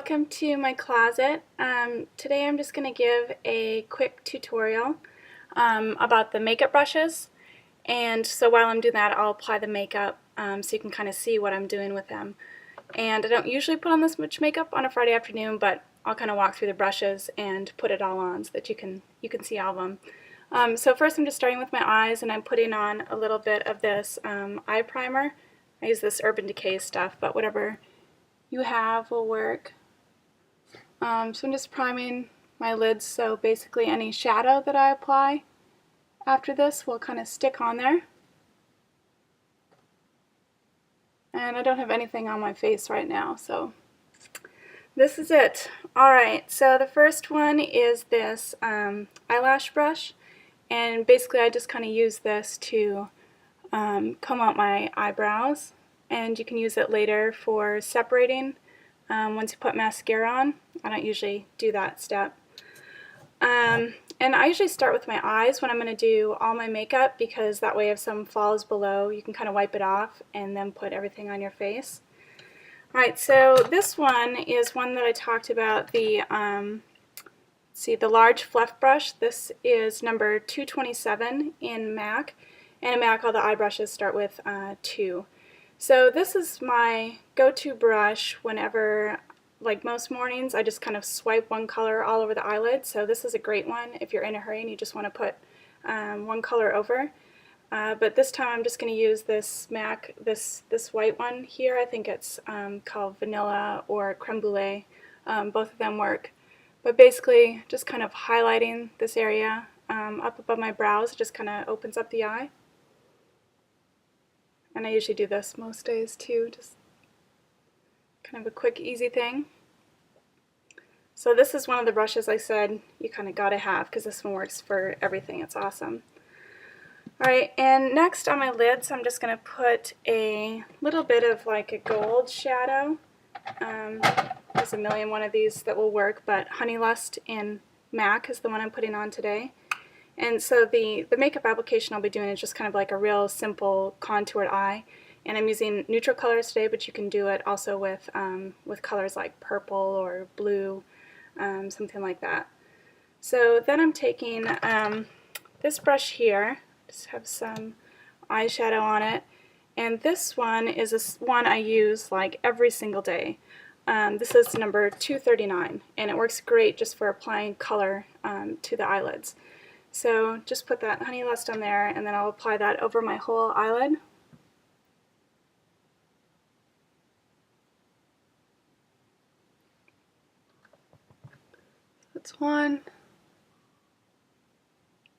welcome to my closet. Today I'm just going to give a quick tutorial about the makeup brushes, and so while I'm doing that I'll apply the makeup so you can kind of see what I'm doing with them. And I don't usually put on this much makeup on a Friday afternoon, but I'll kind of walk through the brushes and put it all on so that you can see all of them. So first I'm just starting with my eyes, and I'm putting on a little bit of this eye primer. I use this Urban Decay stuff, but whatever you have will work. So I'm just priming my lids, so basically any shadow that I apply after this will kind of stick on there. And I don't have anything on my face right now, so this is it. Alright, so the first one is this eyelash brush, and basically I just kind of use this to comb out my eyebrows, and you can use it later for separating once you put mascara on. I don't usually do that step. And I usually start with my eyes when I'm going to do all my makeup, because that way if some falls below you can kind of wipe it off and then put everything on your face. Alright, so this one is one that I talked about, the large fluff brush. This is number 227 in MAC, and in MAC all the eye brushes start with 2. So this is my go-to brush whenever, like most mornings, I just kind of swipe one color all over the eyelid. So this is a great one if you're in a hurry and you just want to put one color over. But this time I'm just going to use this MAC, this white one here. I think it's called Vanilla or Creme Brulee. Both of them work. But basically just kind of highlighting this area up above my brows. It just kind of opens up the eye. And I usually do this most days too, just kind of a quick, easy thing. So this is one of the brushes I said you kind of gotta have, because this one works for everything. It's awesome. Alright, and next on my lids I'm just going to put a little bit of like a gold shadow. There's a million one of these that will work, but Honey Lust in MAC is the one I'm putting on today. And so the makeup application I'll be doing is just kind of like a real simple contoured eye. And I'm using neutral colors today, but you can do it also with colors like purple or blue, something like that. So then I'm taking this brush here, just have some eyeshadow on it, and this one is one I use like every single day. This is number 239, and it works great just for applying color to the eyelids. So just put that Honey Lust on there, and then I'll apply that over my whole eyelid. That's one.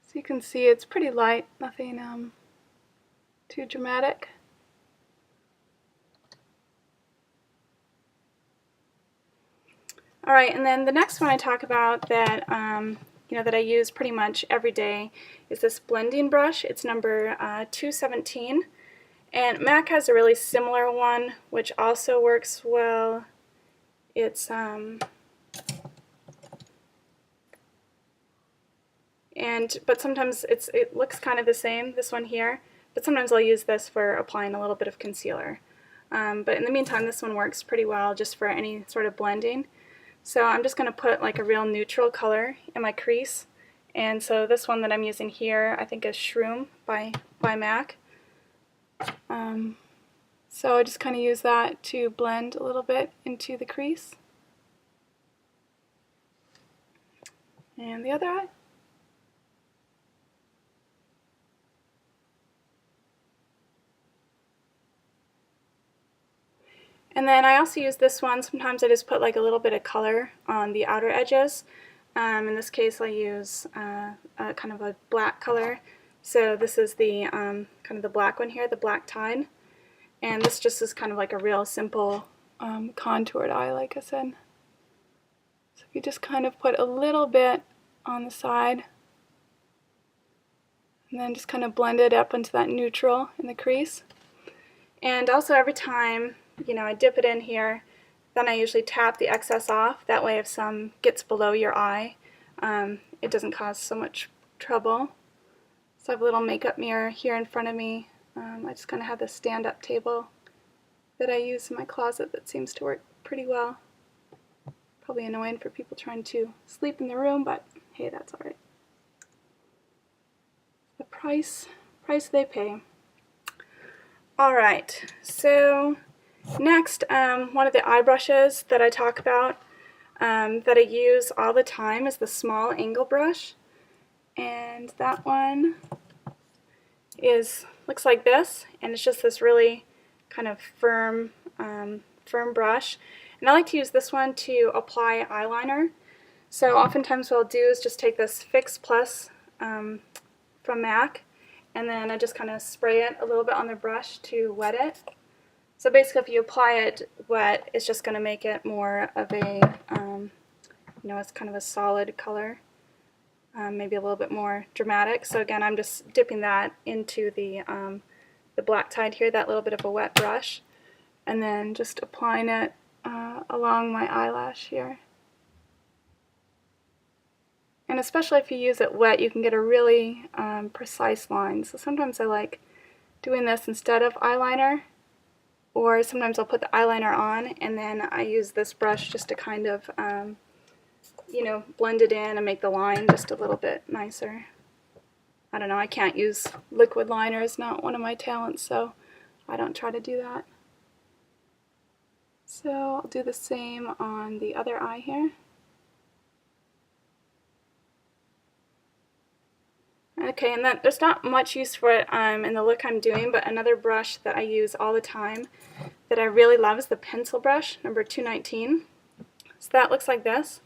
So you can see it's pretty light, nothing too dramatic. Alright, and then the next one I talk about that that I use pretty much every day is this blending brush. It's number 217, and MAC has a really similar one which also works well. It's but sometimes it looks kind of the same, this one here, but sometimes I'll use this for applying a little bit of concealer. But in the meantime, this one works pretty well just for any sort of blending. So I'm just going to put like a real neutral color in my crease, and so this one that I'm using here I think is Shroom by MAC. So I just kind of use that to blend a little bit into the crease. And the other eye. And then I also use this one. Sometimes I just put like a little bit of color on the outer edges. In this case I use kind of a black color. So this is the kind of the black one here, the Black Tide. And this just is kind of like a real simple contoured eye, like I said. So you just kind of put a little bit on the side, and then just kind of blend it up into that neutral in the crease. And also every time I dip it in here, then I usually tap the excess off. That way if some gets below your eye, it doesn't cause so much trouble. So I have a little makeup mirror here in front of me. I just kind of have this stand-up table that I use in my closet that seems to work pretty well. probably annoying for people trying to sleep in the room, but hey, that's alright. The price they pay. Alright, so next, one of the eye brushes that I talk about that I use all the time is the small angle brush. And that one looks like this, and it's just this really kind of firm brush. And I like to use this one to apply eyeliner. So oftentimes what I'll do is just take this Fix Plus from MAC, and then I just kind of spray it a little bit on the brush to wet it. So basically if you apply it wet, it's just going to make it more of a, it's kind of a solid color. Maybe a little bit more dramatic. So again, I'm just dipping that into the black tide here, that little bit of a wet brush, and then just applying it along my eyelash here. And especially if you use it wet, you can get a really precise line. So sometimes I like doing this instead of eyeliner, or sometimes I'll put the eyeliner on and then I use this brush just to kind of blend it in and make the line just a little bit nicer. I don't know, I can't use liquid liner, it's not one of my talents, so I don't try to do that. So I'll do the same on the other eye here. Okay, and then there's not much use for it in the look I'm doing, but another brush that I use all the time that I really love is the pencil brush, number 219. So that looks like this.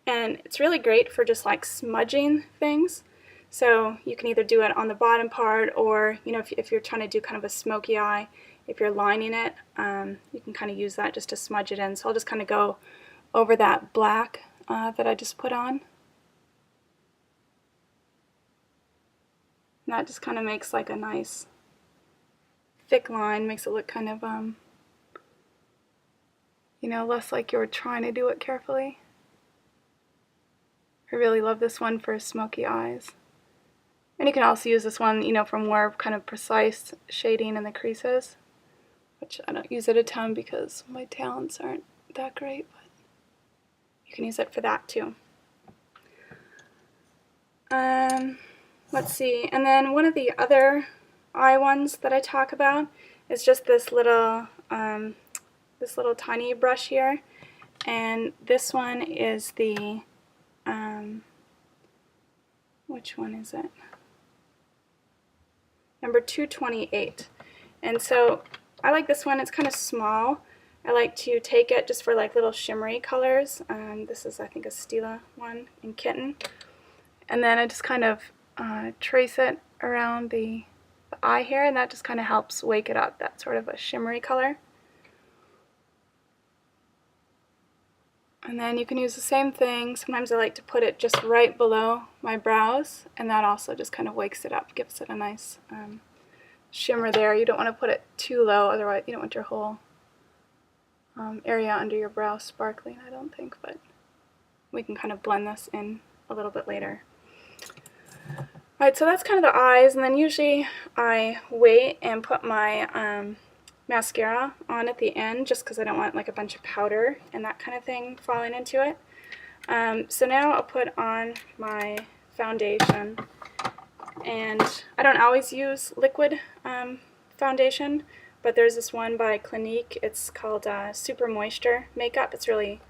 And it's really great for just like smudging things. So you can either do it on the bottom part, or if you're trying to do kind of a smoky eye, if you're lining it, you can kind of use that just to smudge it in. So I'll just kind of go over that black that I just put on. And that just kind of makes like a nice thick line, makes it look kind of less like you're trying to do it carefully. I really love this one for smoky eyes. And you can also use this one, for more kind of precise shading in the creases, which I don't use it a ton because my talents aren't that great, but you can use it for that too. Let's see, and then one of the other eye ones that I talk about is just this little tiny brush here, and this one is the which one is it? Number 228. And so I like this one. It's kind of small. I like to take it just for like little shimmery colors. This is, I think, a Stila one in Kitten. And then I just kind of trace it around the eye here, and that just kind of helps wake it up, that sort of a shimmery color. And then you can use the same thing. Sometimes I like to put it just right below my brows, and that also just kind of wakes it up, gives it a nice shimmer there. You don't want to put it too low, otherwise you don't want your whole area under your brow sparkling, I don't think, but we can kind of blend this in a little bit later. Alright, so that's kind of the eyes, and then usually I wait and put my mascara on at the end just because I don't want like a bunch of powder and that kind of thing falling into it. So now I'll put on my foundation, and I don't always use liquid foundation, but there's this one by Clinique. It's called Super Moisture Makeup. It's really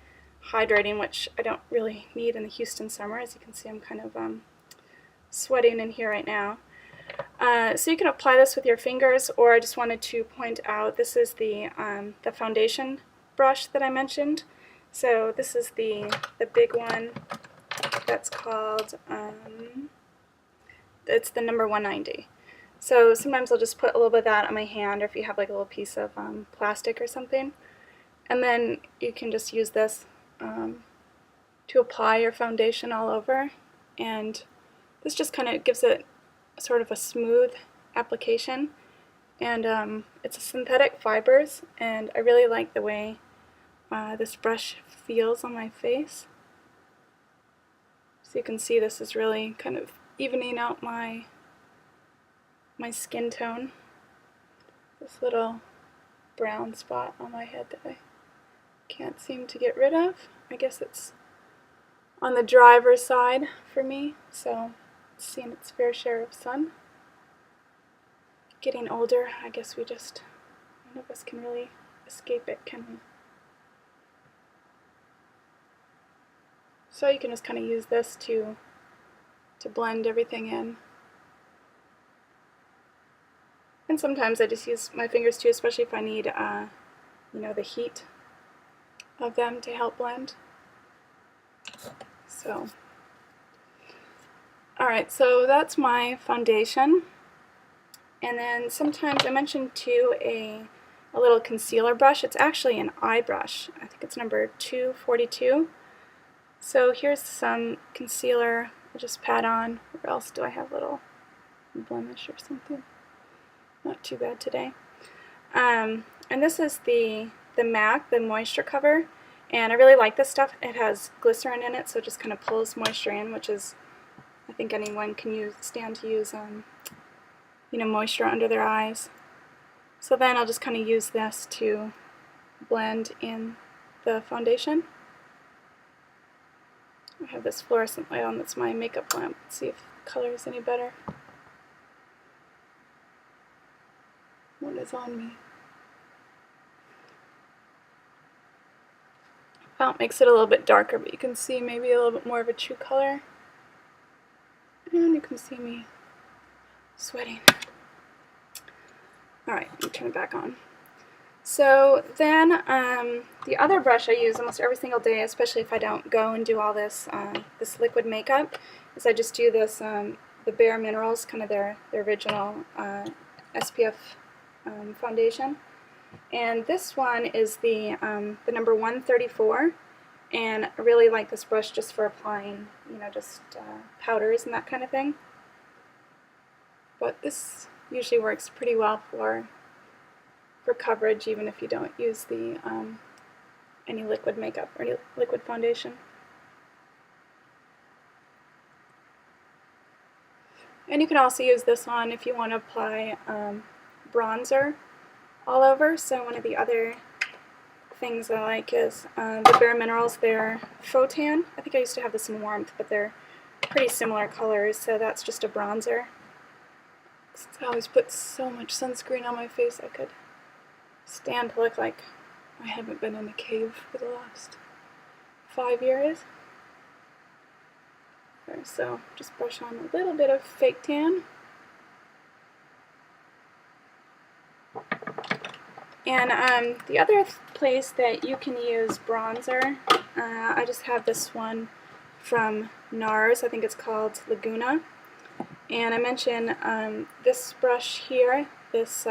hydrating, which I don't really need in the Houston summer. As you can see, I'm kind of sweating in here right now. So you can apply this with your fingers, or I just wanted to point out this is the foundation brush that I mentioned. So this is the big one that's called, it's the number 190. So sometimes I'll just put a little bit of that on my hand, or if you have like a little piece of plastic or something. And then you can just use this to apply your foundation all over. And this just kind of gives it sort of a smooth application, and it's a synthetic fibers, and I really like the way this brush feels on my face. So you can see this is really kind of evening out my skin tone. This little brown spot on my head that I can't seem to get rid of. I guess it's on the driver's side for me, so it's seen its fair share of sun. Getting older, I guess we just, none of us can really escape it, can we? So you can just kind of use this to blend everything in. And sometimes I just use my fingers too, especially if I need, you know, the heat of them to help blend. So, alright, so that's my foundation. And then sometimes I mentioned too a little concealer brush. It's actually an eye brush. I think it's number 242. So here's some concealer. I'll just pat on. Where else do I have a little blemish or something? Not too bad today. And this is the MAC, the moisture cover. And I really like this stuff. It has glycerin in it, so it just kind of pulls moisture in, which is, I think anyone can stand to use, you know, moisture under their eyes. So then I'll just kind of use this to blend in the foundation. I have this fluorescent light on, that's my makeup lamp. Let's see if the color is any better. What is on me? Well, it makes it a little bit darker, but you can see maybe a little bit more of a true color. And you can see me sweating. Alright, let me turn it back on. So then the other brush I use almost every single day, especially if I don't go and do all this this liquid makeup, is I just do this the Bare Minerals, kind of their original SPF foundation. And this one is the number 134, and I really like this brush just for applying, you know, just powders and that kind of thing. But this usually works pretty well for coverage, even if you don't use the any liquid makeup or any liquid foundation. And you can also use this one if you want to apply bronzer all over. So one of the other things I like is the Bare Minerals, their Faux Tan. I think I used to have this in Warmth, but they're pretty similar colors, so that's just a bronzer. Since I always put so much sunscreen on my face, I could stand to look like I haven't been in a cave for the last 5 years. Okay, so just brush on a little bit of fake tan. And the other place that you can use bronzer, I just have this one from NARS. I think it's called Laguna. And I mentioned this brush here, this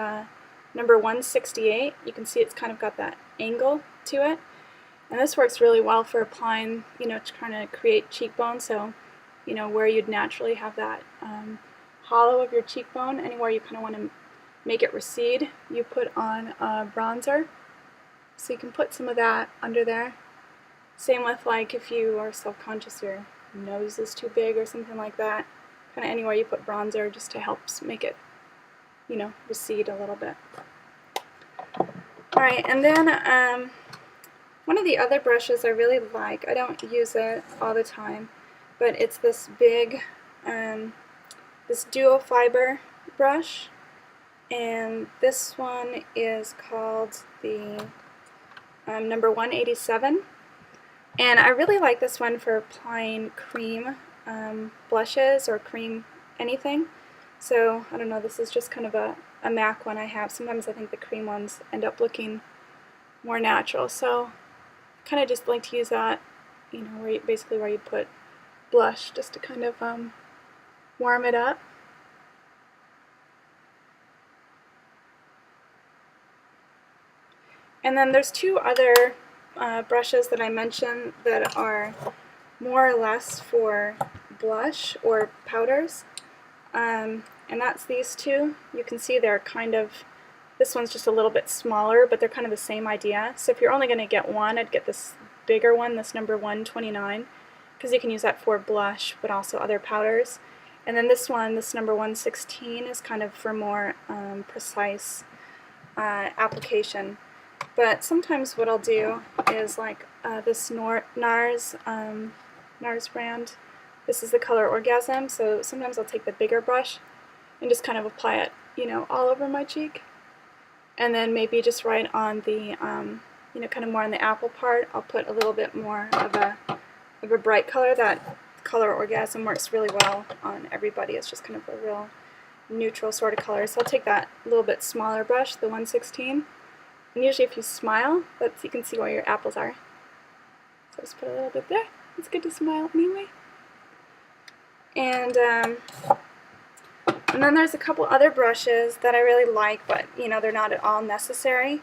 number 168. You can see it's kind of got that angle to it. And this works really well for applying, you know, to kind of create cheekbone. So, you know, where you'd naturally have that hollow of your cheekbone, anywhere you kind of want to make it recede, you put on bronzer. So you can put some of that under there. Same with, like, if you are self-conscious your nose is too big or something like that. Kind of anywhere you put bronzer just to help make it, you know, recede a little bit. Alright, and then one of the other brushes I really like, I don't use it all the time, but it's this big, this duo fiber brush, and this one is called the number 187, and I really like this one for applying cream blushes or cream anything. So I don't know, this is just kind of a MAC one I have. Sometimes I think the cream ones end up looking more natural, so kind of just like to use that, you know, where basically where you put blush, just to kind of warm it up. And then there's two other brushes that I mentioned that are more or less for blush or powders, and that's these two. You can see they're kind of, this one's just a little bit smaller, but they're kind of the same idea. So if you're only going to get one, I'd get this bigger one, this number 129, because you can use that for blush but also other powders. And then this one, this number 116, is kind of for more precise application. But sometimes what I'll do is like this NARS brand. This is the color Orgasm, so sometimes I'll take the bigger brush and just kind of apply it, you know, all over my cheek. And then maybe just right on the, you know, kind of more on the apple part, I'll put a little bit more of a bright color. That color Orgasm works really well on everybody. It's just kind of a real neutral sort of color. So I'll take that little bit smaller brush, the 116. And usually if you smile, you can see where your apples are. So just put a little bit there. It's good to smile anyway. And then there's a couple other brushes that I really like, but you know, they're not at all necessary.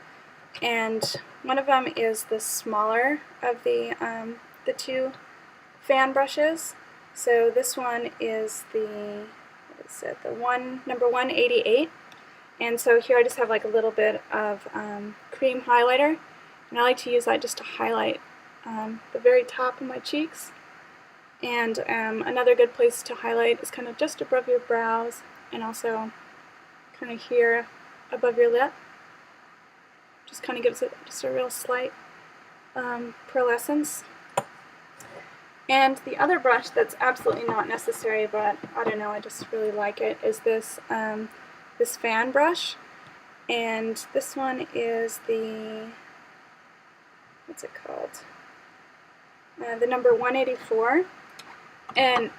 And one of them is the smaller of the two fan brushes. So this one is the, what is it, number 188. And so here I just have like a little bit of cream highlighter, and I like to use that just to highlight the very top of my cheeks. And another good place to highlight is kind of just above your brows, and also kind of here above your lip. Just kind of gives it just a real slight pearlescence. And the other brush that's absolutely not necessary, but I don't know, I just really like it, is this this fan brush. And this one is the, what's it called? The number 184. And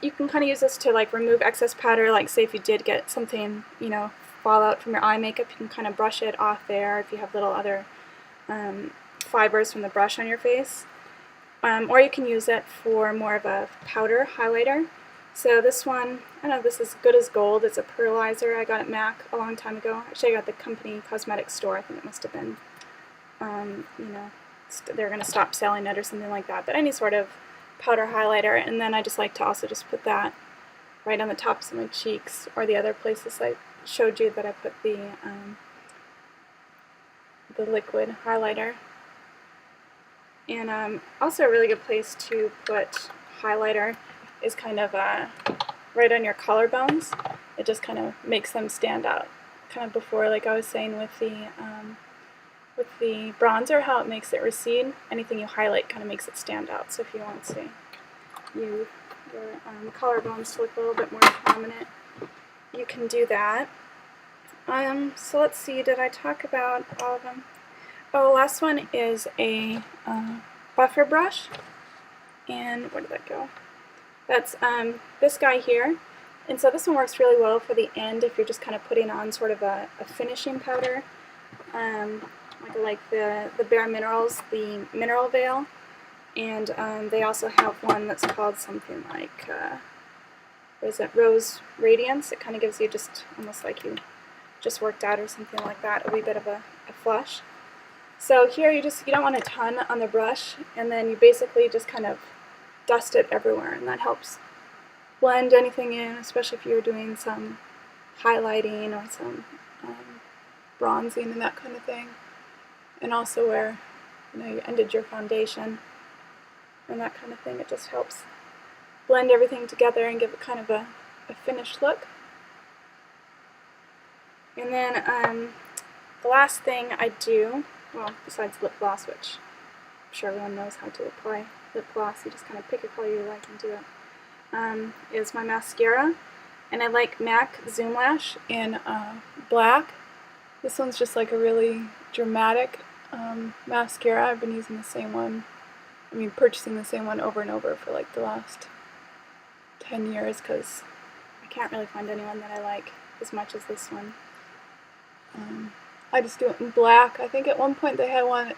you can kind of use this to like remove excess powder, like say if you did get something, you know, fall out from your eye makeup, you can kind of brush it off there if you have little other fibers from the brush on your face. Or you can use it for more of a powder highlighter. So this one, I don't know, this is Good as Gold. It's a pearlizer. I got at MAC a long time ago. Actually, I got the company cosmetic store. I think it must have been, you know, they're going to stop selling it or something like that. But any sort of powder highlighter, and then I just like to also just put that right on the tops of my cheeks, or the other places I showed you that I put the liquid highlighter. And also a really good place to put highlighter is kind of right on your collarbones. It just kind of makes them stand out. Kind of before, like I was saying with the bronzer, how it makes it recede. Anything you highlight kind of makes it stand out. So if you want to your collarbones to look a little bit more prominent, you can do that. So let's see, did I talk about all of them? Oh, last one is a buffer brush. And where did that go? That's this guy here. And so this one works really well for the end if you're just kind of putting on sort of a finishing powder. Like the Bare Minerals, the Mineral Veil. And they also have one that's called something like, what is it, Rose Radiance. It kind of gives you just almost like you just worked out or something like that, a wee bit of a flush. So here you don't want a ton on the brush, and then you basically just kind of dust it everywhere, and that helps blend anything in, especially if you're doing some highlighting or some bronzing and that kind of thing. And also where, you know, you ended your foundation and that kind of thing. It just helps blend everything together and give it kind of a finished look. And then the last thing I do, well, besides lip gloss, which I'm sure everyone knows how to apply lip gloss, you just kind of pick a color you like and do it, is my mascara. And I like MAC Zoom Lash in black. This one's just like a really dramatic mascara. I've been using the same one, purchasing the same one over and over for like the last 10 years because I can't really find anyone that I like as much as this one. I just do it in black. I think at one point they had one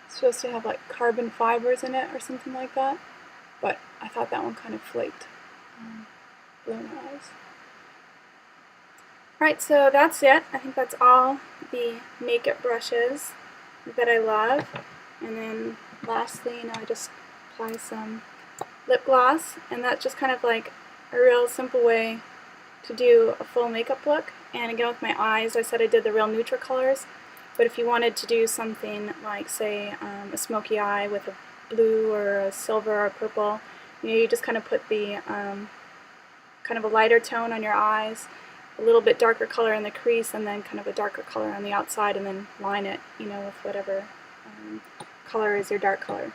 supposed to have like carbon fibers in it or something like that, but I thought that one kind of flaked. Blew my eyes. Alright, so that's it. I think that's all the makeup brushes that I love. And then lastly, I just apply some lip gloss, and that's just kind of like a real simple way to do a full makeup look. And again, with my eyes, I said I did the real neutral colors, but if you wanted to do something like, say, a smoky eye with a blue or a silver or a purple, you just kind of put the kind of a lighter tone on your eyes, a little bit darker color in the crease and then kind of a darker color on the outside, and then line it, you know, with whatever color is your dark color.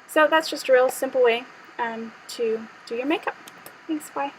So that's just a real simple way to do your makeup. Thanks, bye.